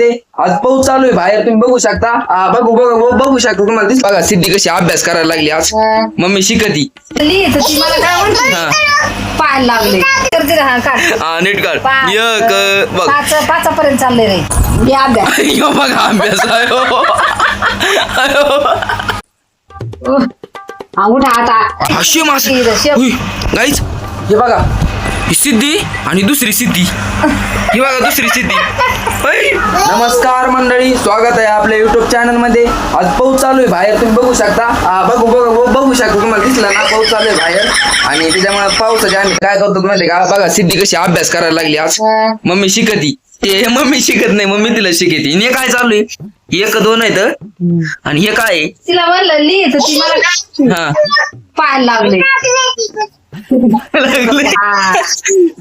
मध्ये आज पाऊस चालू आहे बाहेर, तुम्ही बघू शकता. बघू शकता तुम्हाला दिसत बघा. सिद्धी कशी अभ्यास करायला लागली आज. मम्मी शिकती लिहित होती मला काय म्हणते पाहायला लागले करते रे. हा काढ नीट काढ. एक बघ पाचापर्यंत चालले रे मी अभ्यास. यो बघा अभ्यास उठा आता हाशी मासे गाईच. हे बघा ही सिद्धी आणि दुसरी सिद्धी. ही बघा दुसरी सिद्धी. नमस्कार मंडळी, स्वागत आहे आपल्या युट्यूब चॅनल मध्ये. आज पाऊस चालू आहे बाहेर, तुम्ही बघू शकता. बघू शकता तुम्हाला दिसला ना पाऊस चालू आहे बाहेर. आणि त्याच्यामुळे पावसाचे आम्ही काय करतो माहिती का, बघा सिद्धी कशी अभ्यास करायला लागली आज. मम्मी शिकती. ते मम्मी शिकत नाही, मम्मी तिला शिकते. हे काय चालू आहे, एक दोन आहेत आणि हे काय आहे? तिला म्हणलं लिहित होती मला हा पाहायला लागले.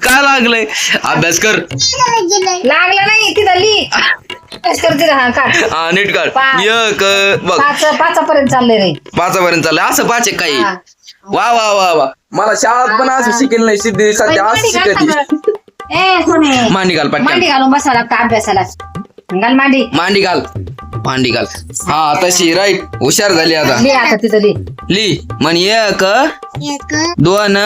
काय लागलंय? अभ्यास कर. लागलं नाही तिथं लिहि अभ्यास करते रे. हा काढ. नीट काढ. एक बघ पाचापर्यंत चालले रे. पाचापर्यंत चाललंय. असं पाच एक काही. वा वा वा वा. मला शाळेत पण असं शिकेल नाही सिद्धी, सध्या असं शिकते. मांडी घाल पटकन. मांडी घालून बसावं लागतं अभ्यासाला. घाल मांडी. मांडी घाल. मांडी घाल. हा तशी राईट. हुशार झाली आता. लिहि आता तिथं लिहि. ली म्हण. एक दोन.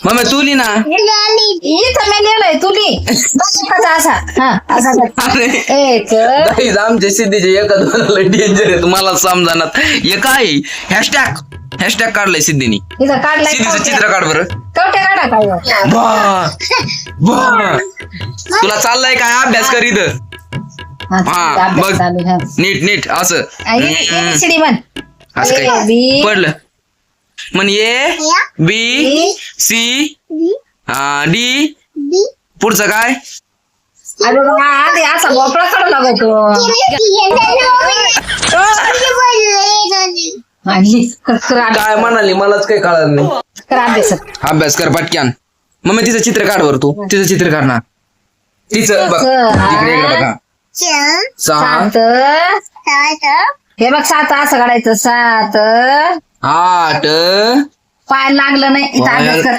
मम्मी तू ली ना. इथं मी लिहिलंय तू लिहि. असा हा असा एक गाईज आमच्या सिद्धीचे एका दोन डेंजर आहे, तुम्हाला समजानात. हे काय हॅशटॅग काढलाय सिद्धीनी. इथं काढलाय. सिद्धीचं चित्र काढ बरं. कवटे काढा काय तुला चाललाय काय अभ्यास कर इथं. हा बघ नीट नीट असं. ABCD म्हण. असं काय पडलं म्हण. A B C D. पुढचं काय? अरे असा भोपळा काढू लागतो. काय म्हणाली मलाच काही कळत नाही. अभ्यास कर पटक्यान. मग तिचं चित्र काढ बरं. तू तिचं चित्र काढ ना. तिचं बघ इकडे इकडे बघा. सात हे बघ 7 असं काढायचं. 7 8 पाय लागलं नाही इथं अभ्यास कर.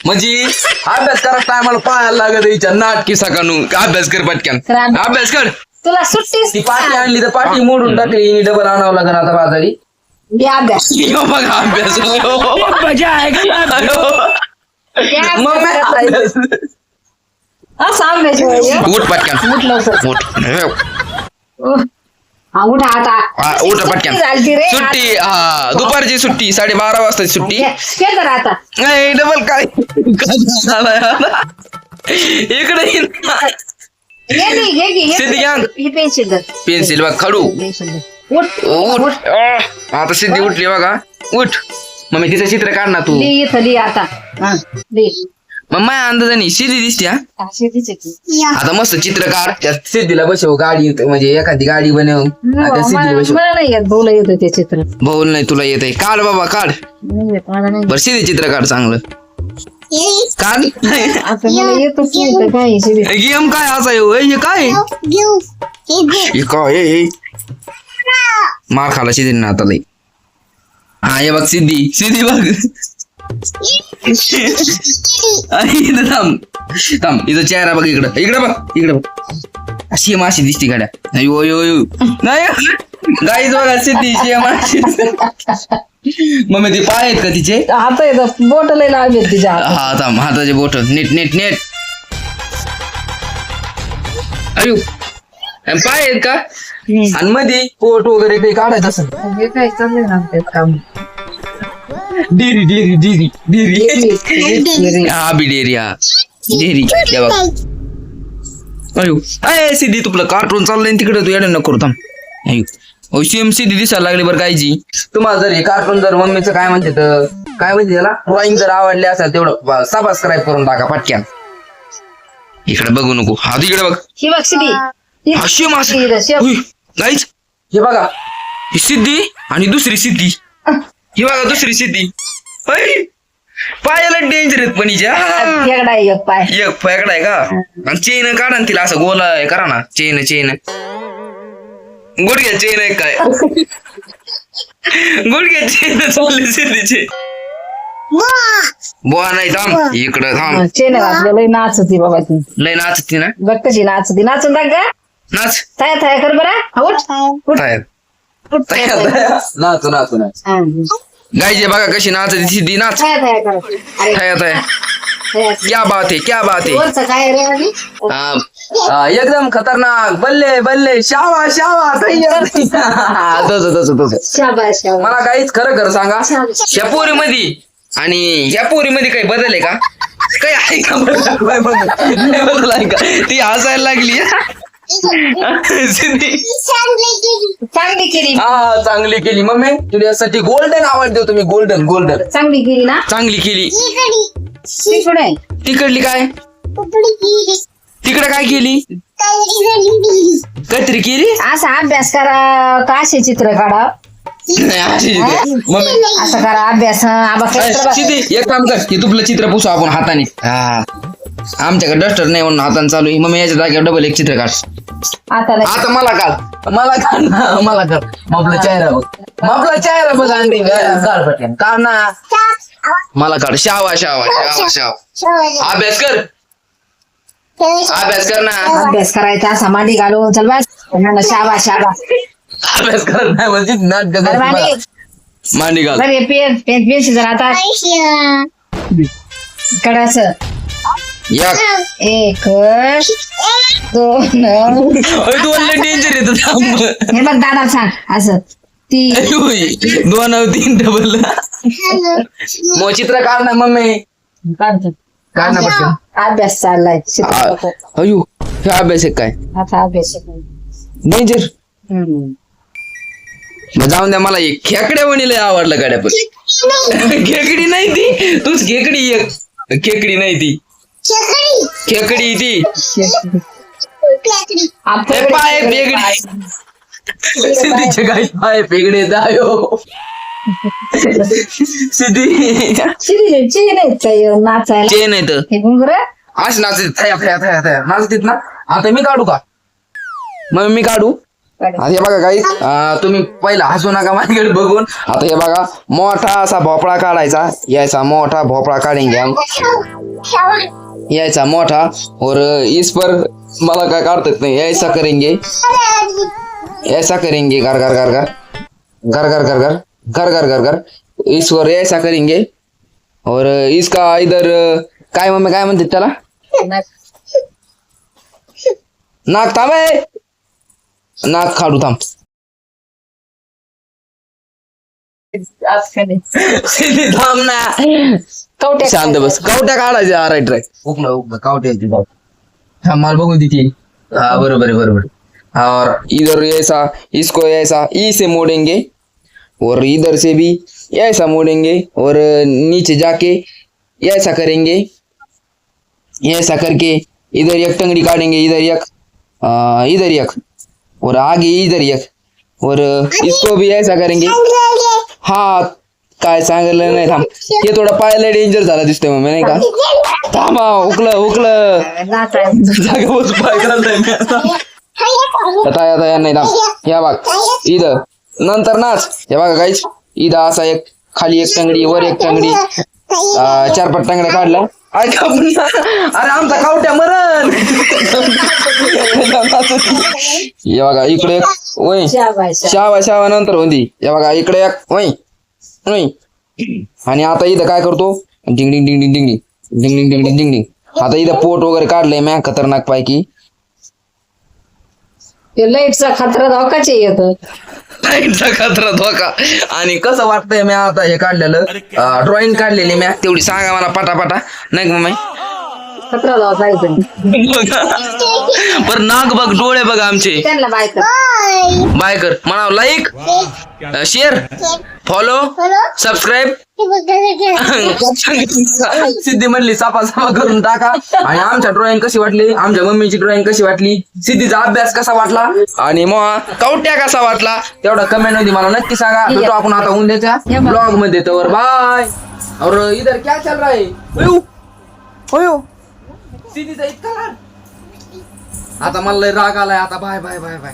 म्हणजे अभ्यास करा टायमाला पाहायला लागत हिच्या नाटकी सकाळू. अभ्यास कर पटक्यान. अभ्यास कर. तुला सुट्टी ती पाठी आणली तर पाठी मोडून टाकली. डबल आणावं लागेल आता बाजारी. अभ्यास बघा अभ्यास. असं अभ्यास उठ पटक्यान. उठ लवकर. उठा आता. उठ पटक्यान. सुट्टी. हा दुपारची सुट्टी. 12:30 वाजताची सुट्टी. आता नाही डबल काय इकडे पेन्सिल बघ खडू. उठ आता सिद्धी उठली बघा. उठ मग तिचं चित्र काढ ना तू. आता मग माझ्या अंदाजाने सिद्धी दिसते. आता मस्त चित्र काढ. त्या सिद्धीला बसव गाडी, म्हणजे एखादी गाडी बनव. सिद्धीला बसव. मला नाही येत बोल येत ते चित्र. बोल नाही तुला येत आहे. काढ बाबा काढ. बरं सिद्धी चित्र काढ चांगलं काढ. गेम काय असा हे काय मार खाला सिद्धी ना आता लई. हा हे बघ सिद्धी. सिद्धी बघ. थांब थांब. इथं चेहरा बघ. इकडं इकडं बघ. इकडं बघ. अशी माशी दिसती गाड्या. यो यो यो नाही गाईच बघा सिद्धी माशी. मग ती पाय आहेत का तिचे? हात येत बोट लय लावले तिच्या. हा थांब. हाताचे बोट नीट नीट नीट. अयो पाय आहेत का? आणि मध्ये पोट वगैरे काही काढायचं असं. हे काय चाललंय ना ते काम. Dairy dairy dairy dairy. हा बी डेरी. हा डेरी. अयो अय सिद्धी तुला कार्टून चाललंय तिकडे. तू येणं नको थांब. अयो सेम सिद्धी दिसायला लागली बरं कायची. तुम्हाला जर हे कार्टून जर मम्मीचं काय म्हणते तर काय म्हणते त्याला ड्रॉइंग जर आवडले असेल तेवढं सबस्क्राईब करून टाका पटक्यान. इकडे बघू नको. हा तिकडे बघ. ही बघ सिद्धी. हाशी मासे गाईच. हे बघा ही सिद्धी आणि दुसरी सिद्धी. ही बघा दुसरी सिद्धी. पायाला डेंजर आहेत पण हिच्या. एक पाय एक फेकडा आहे का. आणि चेन काढा तिला असं गोला करा ना. चेन गुडघ्या चेन आहे काय. गुडघ्या चेन चालले सिद्धीचे. बुवा नाही थांब इकडं थांब. चेन घातलं लय नाचती बाबा ती लय नाचती ना. बघ कशी नाचती नाचून दाख गा नाच थाया थाया कर बरं उठ उठ तयार उठ नाचू नाचू नाच. हा. गायचे बघा कशी नाचती सिद्धी नाच. थाया थाया कर अरे तया तया थाया. क्या बात है क्या बात है. वरचं काय रे आधी? एकदम खतरनाक बल्ले बल्ले शावा शावा तसं शाबास शाबास मला काहीच खरं खरं सांगा ह्या पोरीमध्ये आणि ह्या पोरीमध्ये काही बदल आहे का काही आहे का बदल? काय बदल आहे का ती हसायला लागली सिद्धी. चांगली केली हा चांगली केली मम्मी तुझ्यासाठी गोल्डन आवड देऊ तुम्ही गोल्डन गोल्डन. चांगली केली ना चांगली केली. ती पुढे तिकडली काय तिकडे काय केली काहीतरी केली असा अभ्यास करा का असे चित्र काढा मम्मी असं करा अभ्यास आबा सिद्धी एक काम कर की तुपलं चित्र पुसू आपण हाताने. हा आमच्याकडे डस्टर नाही म्हणून हाताने चालू आहे. मग याच्या जागेवर डबल एक चित्र काढ. आता आता मला काढ मला काढ ना मला काढ. आपला चेहरा बघ आपला चेहरा बघ अंडी काढ पटकन काढ ना मला काढ. शावा शावा शावा शावा अभ्यास कर अभ्यास कर ना. अभ्यास करायचा असा मांडी घालून चल बस शाबा शाबा अभ्यास कर नाही म्हणजे नाटक मांडी घाल. पेन पेन पेन्सिल जर आता कडाच एक दोन दोन डेंजर येत हे बघ दादा सांग असं ती 2 3 डबल मग चित्र काढ ना मम्मी काढतो काढ ना पटकन. अभ्यास चाललाय चित्र अयो हे अभ्यास आहे काय आता अभ्यास डेंजर. मग जाऊन द्या मला एक खेकड्या वणीला आवडलं गाड्या पण खेकडी नाही ती तूच खेकडी एक खेकडी नाही ती खेकडी ती हे पाय पेगडी सिद्धीचे काय पाय पेगडे जायो सिद्धी नाचायला चेन आहे तर हे घुंगर अशी नाचत थया थया थया थया नाचतीत ना. आता मी काढू का मग मी काढू. आता हे बघा काही तुम्ही पहिला हसू नका माझ्याकडे बघून. आता हे बघा मोठा असा भोपळा काढायचा यायचा मोठा भोपळा काढेंगे हम यायचा मोठा और इस पर मला काय काढतात नाही ऐसा करेंगे घर घर घर घर घर घर घर घर घर घर घर घर इस पर ऐसा करेंगे और इसका इधर काय मम्मी काय म्हणतात त्याला नाक थांब नाक काढू थांब. थांब ना कवट्या शांत बस कवट्या काढायच्या राईट राईट उकलं उकलं कवट्याची थांब मला बघून तिथे. हाँ बरोबर है बरोबर. और इधर ऐसा इसको ऐसा ई से मोड़ेंगे और इधर से भी ऐसा मोड़ेंगे और नीचे जाके ऐसा करेंगे ऐसा करके इधर एक टंगड़ी काटेंगे इधर एक और आगे इधर एक और इसको भी ऐसा करेंगे. हा काय सांगितलं नाही थांब हे थोडं पायाला डेंजर झाला दिसतोय मग नाही का. थांबा उकलं जागा बस पाय घालताय मी आता नाही थांब या बघ इथं नंतर नाच हे बघा काहीच इथं असा एक खाली एक टंगडी वर एक टंगडी 4-5 टंगड्या काढल्या. अरे आमचा कावट्या मरण हे बघा इकडे एक वय शावा नंतर होती हे बघा इकडे एक वय आणि आता इथं काय करतो डिंग डिंग डिंग डिंग डिंग डिंग डिंग डिंग डिंग डिंग डिंग. आता इथं पोट वगैरे काढलंय म्या खतरनाक पैकी. लाईटचा खतरा धोकाचे येत लाईटचा खतरा धोका. आणि कसं वाटतंय मी आता हे काढलेलं ड्रॉइंग काढलेली म्या तेवढी सांगा मला पटापटा नाही का मम्मी. खतरा धोका पर नाक बघ डोळे बघ आमचे. त्यांना बायकर बाय कर म्हणाव लाईक शेअर फॉलो सबस्क्राईब सिद्धी म्हणली सापा करून टाका. आणि आमच्या ड्रॉइंग कशी वाटली आमच्या मम्मीची ड्रॉइंग कशी वाटली सिद्धीचा अभ्यास कसा वाटला आणि मग कवट्या कसा वाटला तेवढा कमेंट मध्ये मला नक्की सांगा. भेटू आपण आता उद्याच्या ब्लॉग मध्ये. तर बाय. और इधर क्या चल रहा है होयो सिद्धीचा इतका लाड. आता मला लय राग आलाय आता. Bye bye bye bye.